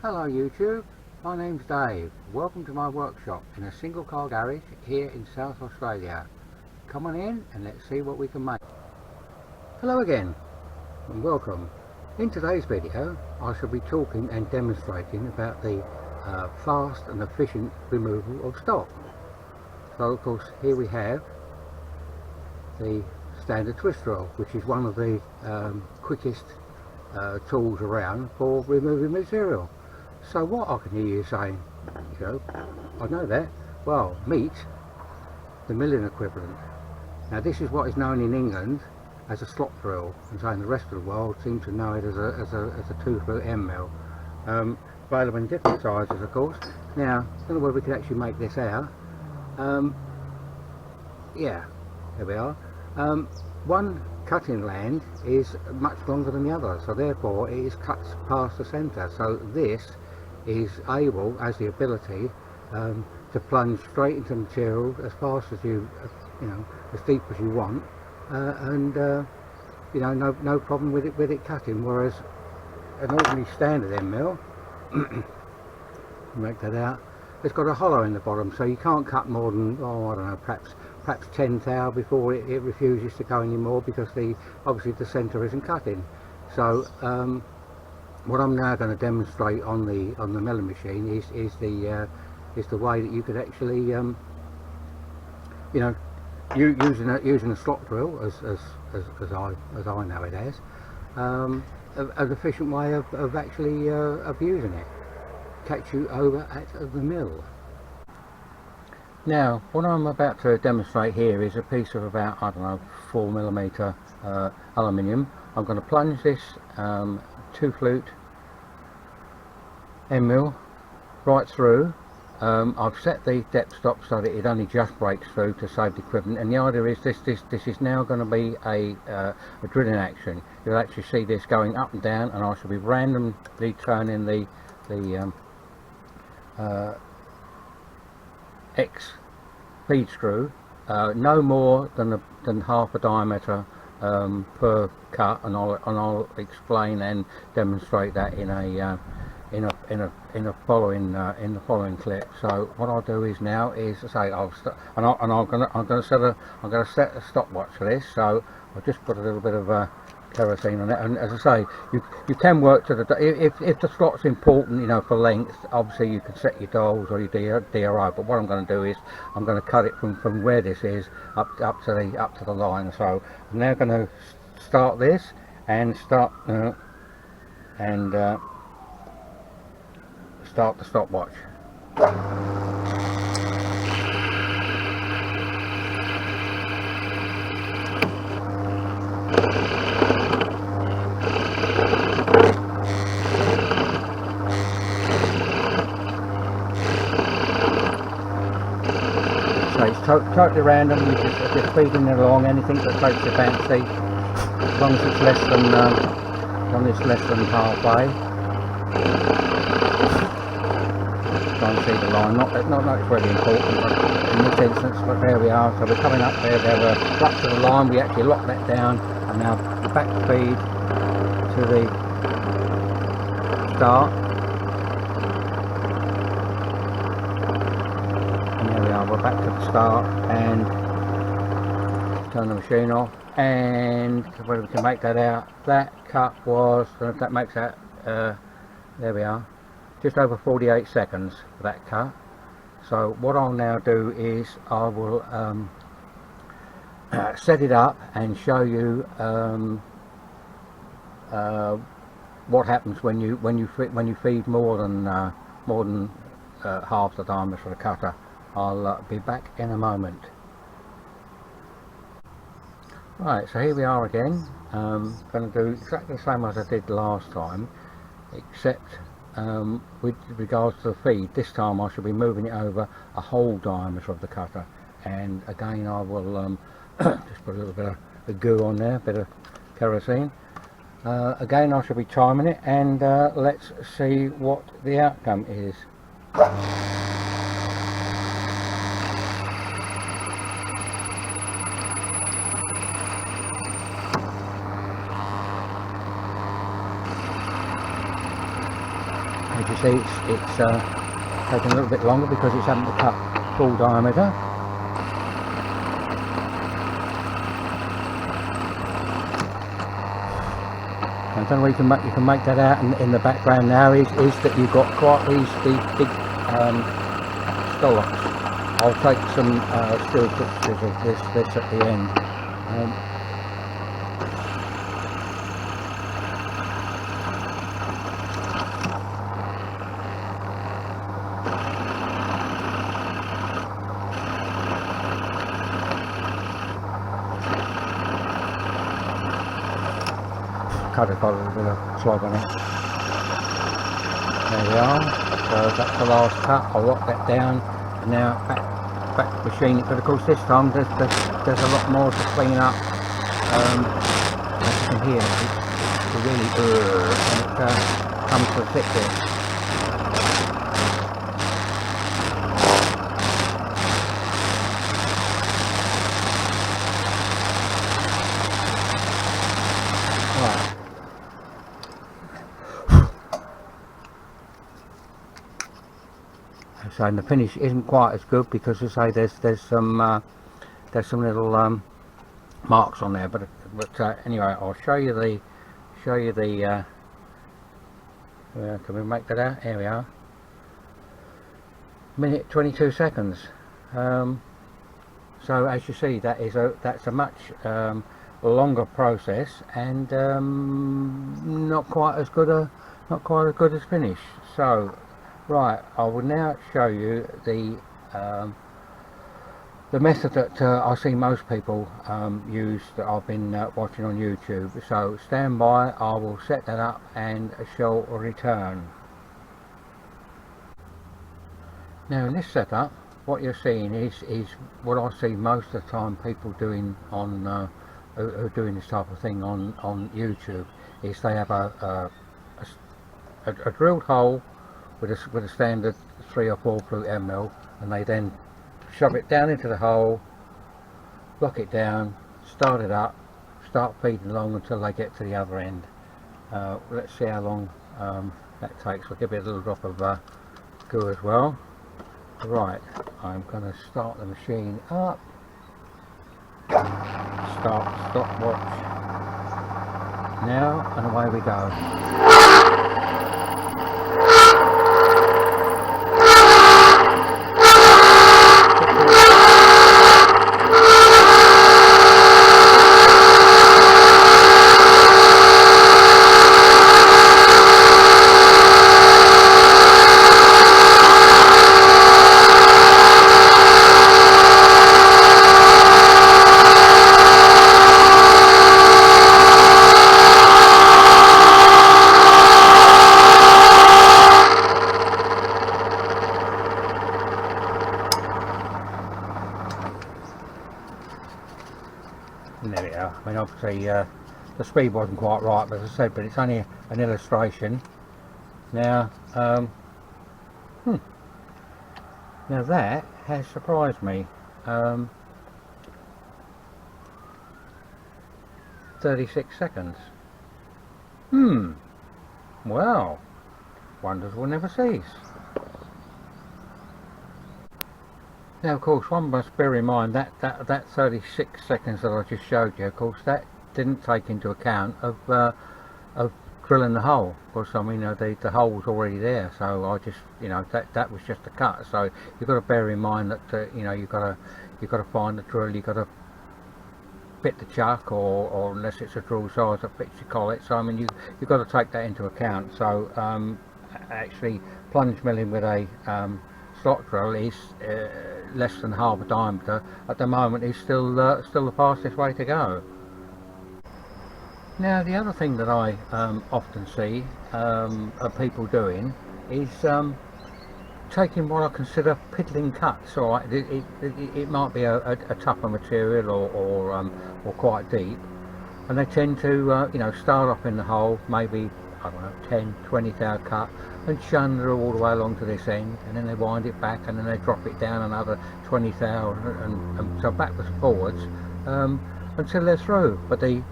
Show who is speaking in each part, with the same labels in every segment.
Speaker 1: Hello YouTube, my name's Dave. Welcome to my workshop in a single car garage here in South Australia. Come on in and let's see what we can make. Hello again and welcome. In today's video I shall be talking and demonstrating about the fast and efficient removal of stock. So of course here we have the standard twist drill, which is one of the quickest tools around for removing material. So what I can hear you saying, I know that. Well, meet the milling equivalent. Now this is what is known in England as a slot drill, and so in the rest of the world seems to know it as a 2-foot end mill. Available in different sizes, of course. Now, I don't know whether we could actually make this out. Yeah, there we are. One cutting land is much longer than the other, so therefore it is cut past the centre. So this is able, has the ability to plunge straight into the material as fast as as deep as you want, and no problem with it cutting. Whereas an ordinary standard end mill, make that out, it's got a hollow in the bottom, so you can't cut more than, I don't know, perhaps 10 thou before it refuses to go anymore, because obviously the centre isn't cutting. So what I'm now going to demonstrate on the milling machine is the way that you could actually using a slot drill as I know it as an efficient way of actually of using it. Catch you over at the mill. Now what I'm about to demonstrate here is a piece of about, I don't know, 4mm aluminium. I'm going to plunge this 2-flute end mill right through. I've set the depth stop so that it only just breaks through to save the equipment, and the idea is this is now going to be a drilling action. You'll actually see this going up and down, and I shall be randomly turning the X feed screw no more than half a diameter per cut, and I'll explain and demonstrate that in the following clip. So what I'll do is now is say I'm going to set a stopwatch for this. So I'll just put a little bit of kerosene on it, and as I say, you can work to the if the slot's important, for length. Obviously you can set your dials or your DRO, but what I'm going to do is I'm going to cut it from where this is up to the line. So I'm now going to start this and start the stopwatch. So it's totally random. You just feeding it along, anything that takes your fancy, as long as it's less than halfway. Try and see the line. Not that it's really important, but in this instance. But there we are. So we're coming up there. We're up to the line. We actually lock that down, and now back feed to the start. We're back to the start, and turn the machine off, and whether we can make that out, that cut was, that makes that, there we are, just over 48 seconds for that cut. So what I'll now do is I will set it up and show you what happens when you feed more than half the diameter of the cutter. I'll be back in a moment. Right, so here we are again. Going to do exactly the same as I did last time, except with regards to the feed. This time I shall be moving it over a whole diameter of the cutter, and again I will just put a little bit of goo on there, a bit of kerosene. Again I shall be timing it, and let's see what the outcome is. As you see, it's taking a little bit longer because it's having to cut full diameter. I don't know if you can make that out in the background now is that you've got quite these big scallops. I'll take some still pictures of this at the end. Got a little bit of slog on it. There we are. So that's the last cut. I'll lock that down. And now back machine it. But of course this time there's a lot more to clean up. As you can hear, it's really and it comes to a thick bit. So and the finish isn't quite as good because, as I say, there's some little marks on there. But anyway, I'll show you the can we make that out? Here we are. Minute 22 seconds. So as you see, that's a much longer process and not quite as good as finish. So. Right, I will now show you the method that I see most people use that I've been watching on YouTube. So stand by, I will set that up and shall return. Now in this setup, what you're seeing is what I see most of the time people doing on who are doing this type of thing on YouTube. Is they have a drilled hole with a standard 3 or 4 Flute endmill, and they then shove it down into the hole, lock it down, start it up, start feeding along until they get to the other end. Let's see how long that takes. We'll give it a little drop of goo as well. Right, I'm going to start the machine up. Stopwatch now, and away we go. And there we are. I mean, obviously the speed wasn't quite right, but as I said, but it's only an illustration. Now, now that has surprised me. 36 seconds. Well, wonders will never cease. Now, of course, one must bear in mind that 36 seconds that I just showed you, of course, that didn't take into account of drilling the hole. Of course, I mean, the hole was already there, so I just, that was just a cut. So you've got to bear in mind that you've got to find the drill, you've got to fit the chuck, or unless it's a drill size that fits your collet. So I mean, you've got to take that into account. So actually, plunge milling with a slot drill is less than half a diameter at the moment is still the fastest way to go. Now, the other thing that I often see people doing is taking what I consider piddling cuts. All right, it might be a tougher material or quite deep, and they tend to start off in the hole, maybe, I don't know, 10-20 thou cut, and chunder all the way along to this end, and then they wind it back, and then they drop it down another 20 thou, and so backwards and forwards until they're through. But the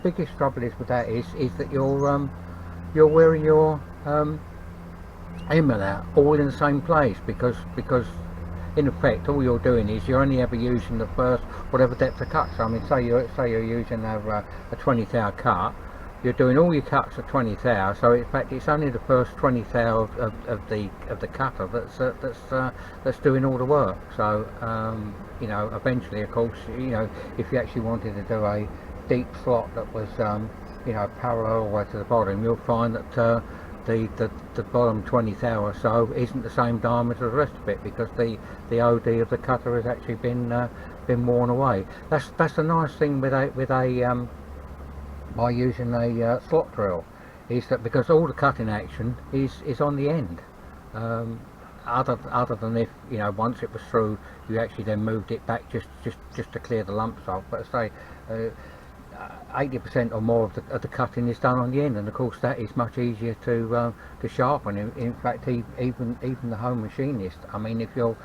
Speaker 1: biggest trouble is with that is that you're wearing your endmill out all in the same place, because in effect all you're doing is you're only ever using the first whatever depth of cut. So I mean, say you're using a 20 thou cut, you're doing all your cuts at 20 thou, so in fact it's only the first 20 thou of the cutter that's doing all the work. So you know, eventually, of course, you know, if you actually wanted to do a deep slot that was you know, parallel all the way to the bottom, you'll find that the bottom 20 thou or so isn't the same diameter as the rest of it, because the OD of the cutter has actually been worn away. That's the nice thing with a by using a slot drill, is that because all the cutting action is on the end. Other than if, you know, once it was through, you actually then moved it back just to clear the lumps off. But say 80% or more of the cutting is done on the end, and of course that is much easier to sharpen. In fact, even the home machinist, I mean, if you're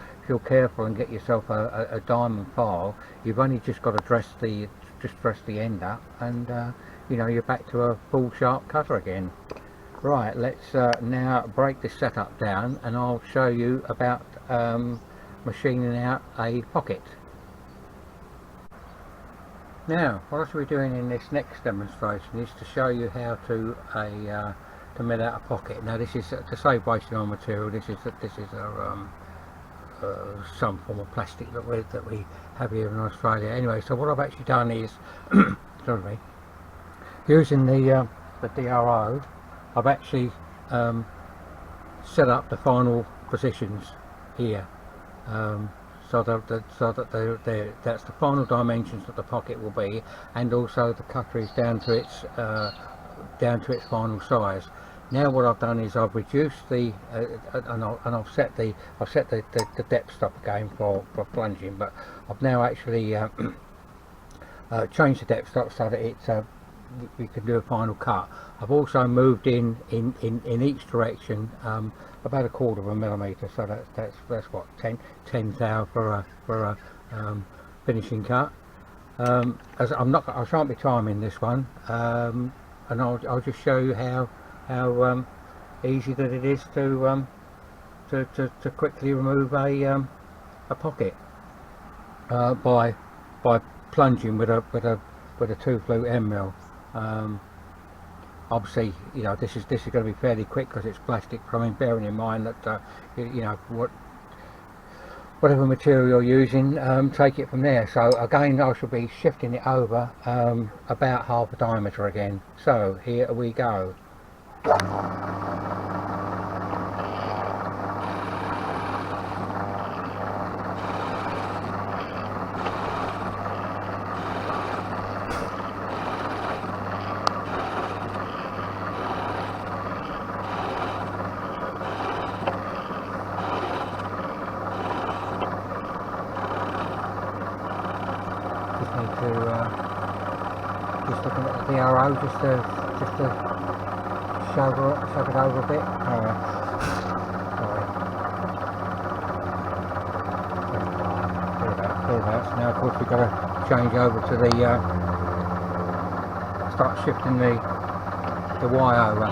Speaker 1: careful and get yourself a diamond file, you've only just got to dress the end up, and you know, you're back to a full sharp cutter again. Right, let's now break this setup down, and I'll show you about machining out a pocket. Now, what else we're doing in this next demonstration is to show you how to mill out a pocket. Now, this is to save wasting on material. This is some form of plastic that we have here in Australia. Anyway, so what I've actually done is, sorry, using the DRO, I've actually set up the final positions here, so that that's the final dimensions that the pocket will be, and also the cutter is down to its final size. Now what I've done is I've reduced the and I've set the depth stop again for plunging, but I've now actually changed the depth stop so that it's we can do a final cut. I've also moved in each direction about 1/4 millimeter, so that's what 10 thou for a finishing cut. As I shan't be timing this one, and I'll just show you how easy that it is to quickly remove a pocket by plunging with a 2 flute endmill. Obviously, you know, this is going to be fairly quick because it's plastic, but I mean, bearing in mind that you know, whatever material you're using, take it from there. So again, I shall be shifting it over about half a diameter again. So here we go. Just looking at the DRO just to shove it over a bit. Sorry. Thereabouts. Now of course we've got to change over to the start shifting the Y over.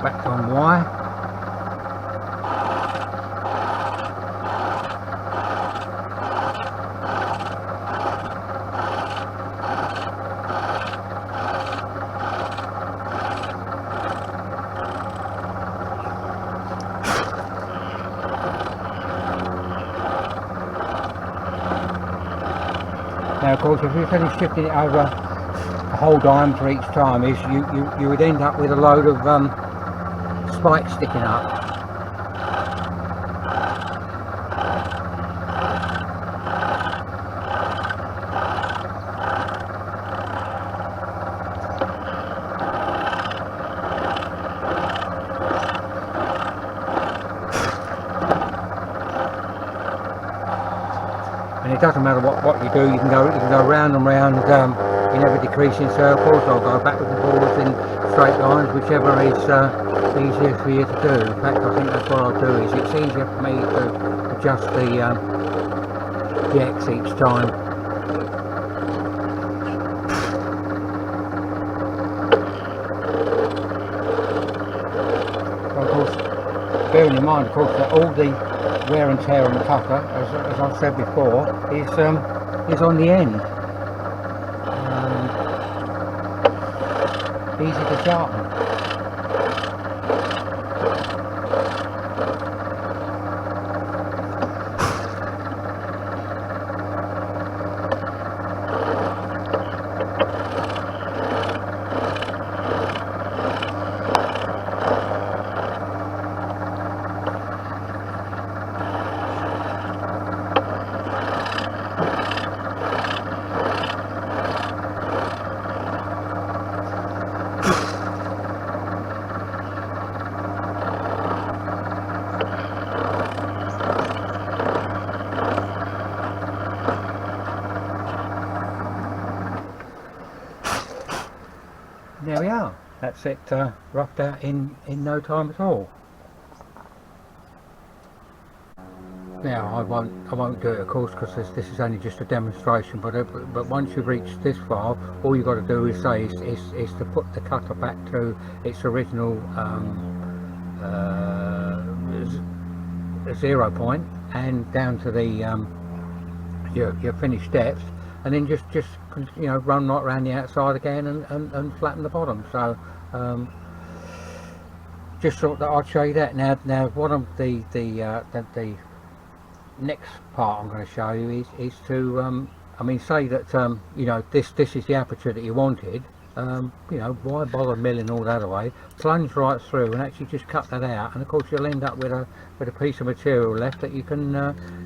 Speaker 1: Back on Y. Now of course, if you're only shifting it over a whole diameter each time, is you would end up with a load of spikes sticking up. and it doesn't matter what you do. You can go round and round in ever decreasing circles, or go backwards and forwards in straight lines, whichever is easier for you to do. In fact, I think that's what I'll do. Is it's easier for me to adjust the X each time. Of course, bearing in mind, of course, that all the wear and tear on the cutter, as I've said before, is on the end. Easy to sharpen. There we are. That's it, roughed out in no time at all. Now I won't do it, of course, because this is only just a demonstration. But once you've reached this far, all you've got to do is to put the cutter back to its original 0 point and down to the your finished depth, and then just you know, run right around the outside again and flatten the bottom. So just thought that I'd show you that. Now what the next part I'm going to show you is to I mean, say that you know, this is the aperture that you wanted. You know, why bother milling all that away? Plunge right through and actually just cut that out, and of course you'll end up with a piece of material left that you can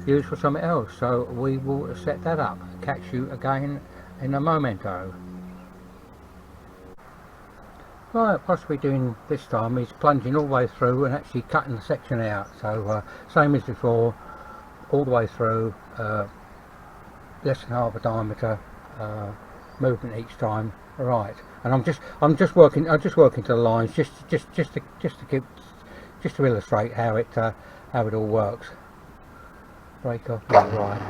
Speaker 1: use for something else. So we will set that up. Catch you again in a momento. Right, what we're doing this time is plunging all the way through and actually cutting the section out. So same as before, all the way through, less than half a diameter movement each time. Right, and I'm just working to the lines just to illustrate how it all works. Break off, right.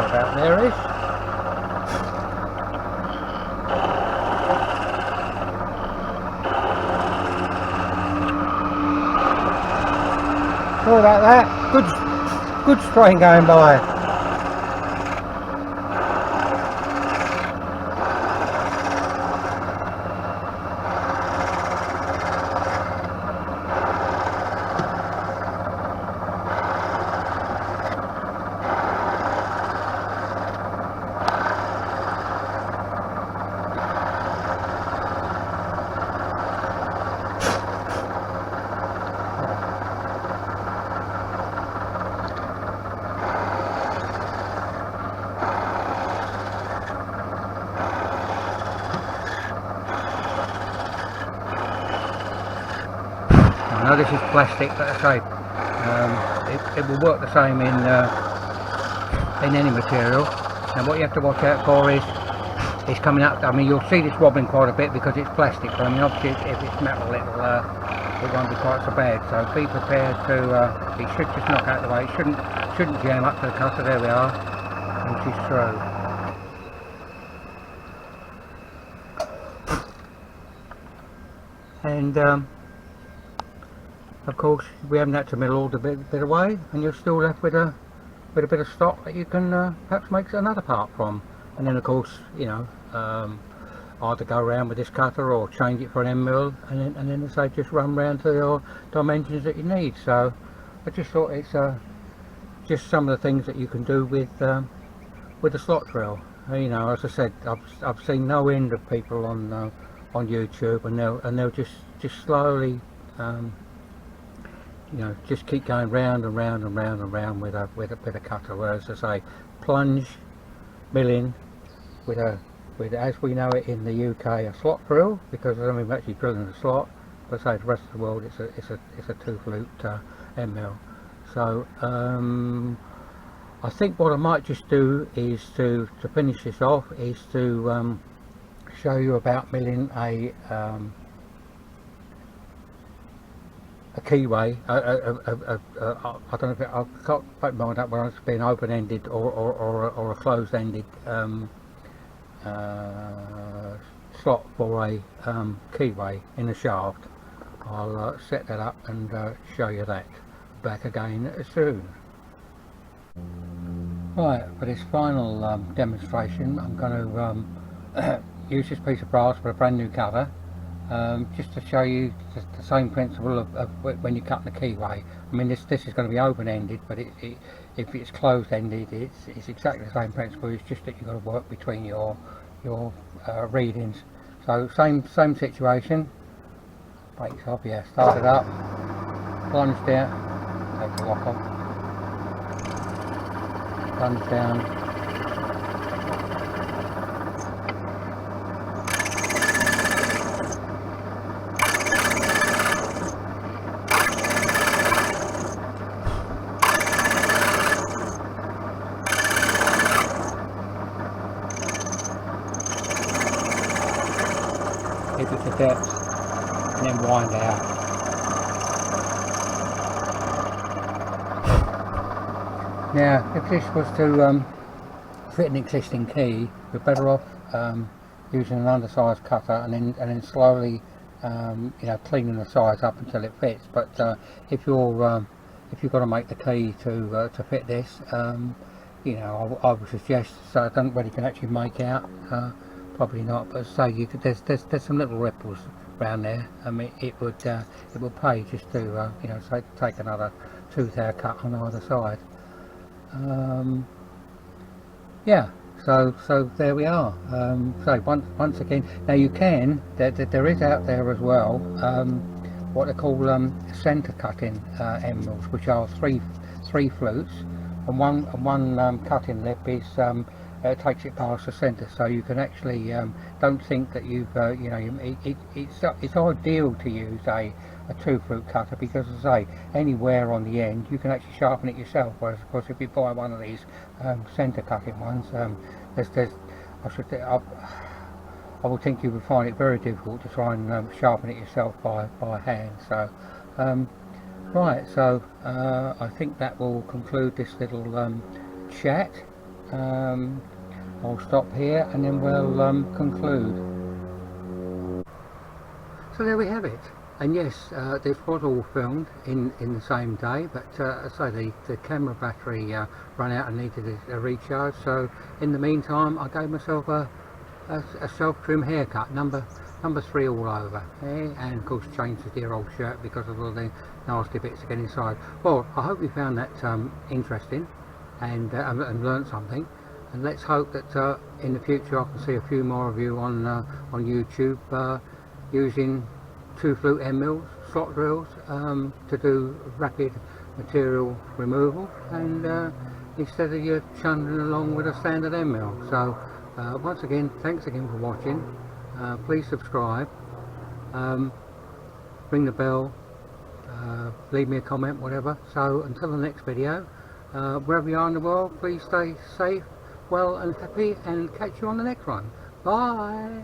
Speaker 1: About there-ish. Sorry about that. Good strain going by. I know this is plastic, but I say it will work the same in any material. Now what you have to watch out for is it's coming up. I mean, you'll see this wobbling quite a bit because it's plastic, but I mean, obviously if it's metal, it won't be quite so bad. So be prepared to, it should just knock out the way. It shouldn't jam up to the cutter. There we are, which is through. And of course we haven't had to mill all the bit away, and you're still left with a bit of stock that you can perhaps make another part from. And then of course, you know, either go around with this cutter or change it for an end mill, and then as I say, just run round to your dimensions that you need. So I just thought it's just some of the things that you can do with the slot drill. You know, as I said, I've seen no end of people on YouTube, and they'll just slowly, you know, just keep going round and round and round and round with a cutter. Whereas, as I say, plunge milling with as we know it in the UK, a slot drill, because I mean we're actually drilling a slot. But say the rest of the world, it's a 2 flute end mill. So I think what I might just do is to finish this off is to show you about milling a keyway. I don't know if I can't mind that whether it's been open-ended or a closed-ended slot for a keyway in the shaft. I'll set that up and show you that. Back again soon. Right, for this final demonstration, I'm going to use this piece of brass with a brand new cutter, just to show you the same principle of when you cut the keyway. I mean, this is going to be open-ended, but if it's closed-ended, it's exactly the same principle. It's just that you've got to work between your readings. So same situation. Brakes off, yeah. Start it up, plunge down, take the lock off, plunge down, keep it to depth, and then wind out. Now, if this was to fit an existing key, you're better off using an undersized cutter and then slowly, you know, cleaning the sides up until it fits. But if you've got to make the key to fit this, you know, I would suggest, so I don't know whether you can actually make out. Probably not, but say you could. There's some little ripples around there. I mean, it would pay just to you know, take another tooth haircut on either side. Yeah. So there we are. So once again, now you can. There is out there as well what they call centre cutting end mills, which are three flutes, and one cutting lip is. Takes it past the centre, so you can actually don't think that you've you know, it's ideal to use a 2 flute cutter, because as I say, anywhere on the end you can actually sharpen it yourself. Whereas of course if you buy one of these centre cutting ones, I would think you would find it very difficult to try and sharpen it yourself by hand. So right, so I think that will conclude this little chat. I'll stop here and then we'll conclude. So there we have it. And yes, this was all filmed in the same day, but so the camera battery ran out and needed a recharge. So in the meantime, I gave myself a self-trim haircut, number 3 all over, and of course changed the dear old shirt because of all the nasty bits again inside. Well, I hope you found that interesting and learned something, and let's hope that in the future I can see a few more of you on YouTube using 2 flute end mills, slot drills, to do rapid material removal, and instead of you chundering along with a standard end mill. So once again, thanks again for watching. Please subscribe, ring the bell, leave me a comment, whatever. So until the next video, wherever you are in the world, please stay safe, well and happy, and catch you on the next one. Bye.